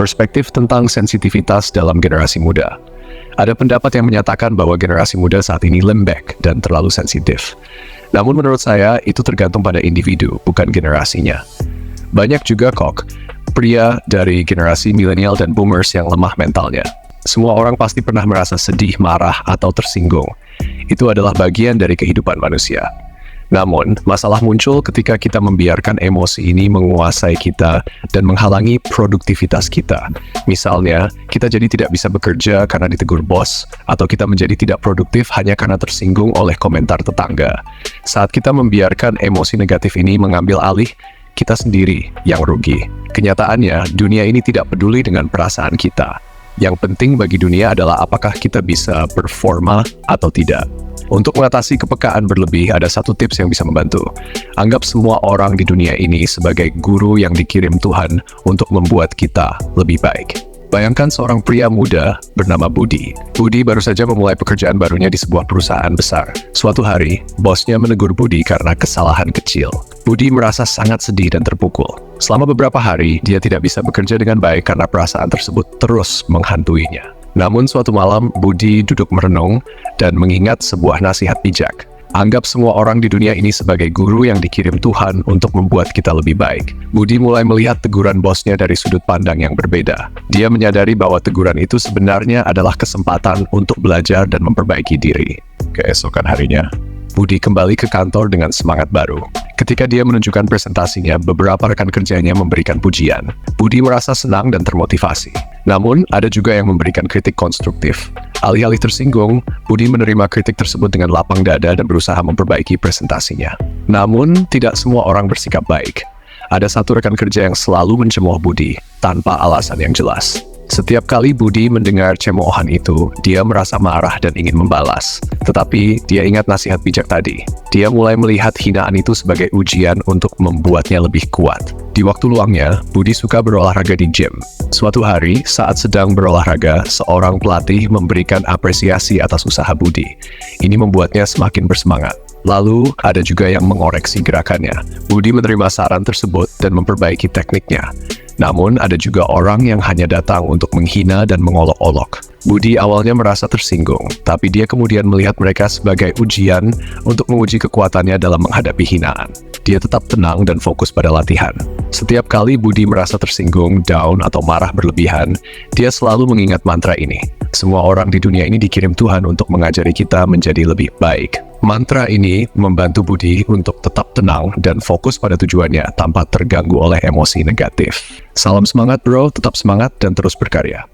perspektif tentang sensitivitas dalam generasi muda. Ada pendapat yang menyatakan bahwa generasi muda saat ini lembek dan terlalu sensitif. Namun menurut saya, itu tergantung pada individu, bukan generasinya. Banyak juga pria dari generasi milenial dan boomers yang lemah mentalnya. Semua orang pasti pernah merasa sedih, marah, atau tersinggung. Itu adalah bagian dari kehidupan manusia. Namun, masalah muncul ketika kita membiarkan emosi ini menguasai kita dan menghalangi produktivitas kita. Misalnya, kita jadi tidak bisa bekerja karena ditegur bos, atau kita menjadi tidak produktif hanya karena tersinggung oleh komentar tetangga. Saat kita membiarkan emosi negatif ini mengambil alih, kita sendiri yang rugi. Kenyataannya, dunia ini tidak peduli dengan perasaan kita. Yang penting bagi dunia adalah apakah kita bisa performa atau tidak. Untuk mengatasi kepekaan berlebih, ada satu tips yang bisa membantu. Anggap semua orang di dunia ini sebagai guru yang dikirim Tuhan untuk membuat kita lebih baik. Bayangkan seorang pria muda bernama Budi. Budi baru saja memulai pekerjaan barunya di sebuah perusahaan besar. Suatu hari, bosnya menegur Budi karena kesalahan kecil. Budi merasa sangat sedih dan terpukul. Selama beberapa hari, dia tidak bisa bekerja dengan baik karena perasaan tersebut terus menghantuinya. Namun suatu malam, Budi duduk merenung dan mengingat sebuah nasihat bijak. Anggap semua orang di dunia ini sebagai guru yang dikirim Tuhan untuk membuat kita lebih baik. Budi mulai melihat teguran bosnya dari sudut pandang yang berbeda. Dia menyadari bahwa teguran itu sebenarnya adalah kesempatan untuk belajar dan memperbaiki diri. Keesokan harinya, Budi kembali ke kantor dengan semangat baru. Ketika dia menunjukkan presentasinya, beberapa rekan kerjanya memberikan pujian. Budi merasa senang dan termotivasi. Namun, ada juga yang memberikan kritik konstruktif. Alih-alih tersinggung, Budi menerima kritik tersebut dengan lapang dada dan berusaha memperbaiki presentasinya. Namun, tidak semua orang bersikap baik. Ada satu rekan kerja yang selalu mencemooh Budi, tanpa alasan yang jelas. Setiap kali Budi mendengar cemoohan itu, dia merasa marah dan ingin membalas. Tetapi, dia ingat nasihat bijak tadi. Dia mulai melihat hinaan itu sebagai ujian untuk membuatnya lebih kuat. Di waktu luangnya, Budi suka berolahraga di gym. Suatu hari, saat sedang berolahraga, seorang pelatih memberikan apresiasi atas usaha Budi. Ini membuatnya semakin bersemangat. Lalu, ada juga yang mengoreksi gerakannya. Budi menerima saran tersebut dan memperbaiki tekniknya. Namun, ada juga orang yang hanya datang untuk menghina dan mengolok-olok. Budi awalnya merasa tersinggung, tapi dia kemudian melihat mereka sebagai ujian untuk menguji kekuatannya dalam menghadapi hinaan. Dia tetap tenang dan fokus pada latihan. Setiap kali Budi merasa tersinggung, down, atau marah berlebihan, dia selalu mengingat mantra ini. Semua orang di dunia ini dikirim Tuhan untuk mengajari kita menjadi lebih baik. Mantra ini membantu Budi untuk tetap tenang dan fokus pada tujuannya tanpa terganggu oleh emosi negatif. Salam semangat bro, tetap semangat dan terus berkarya.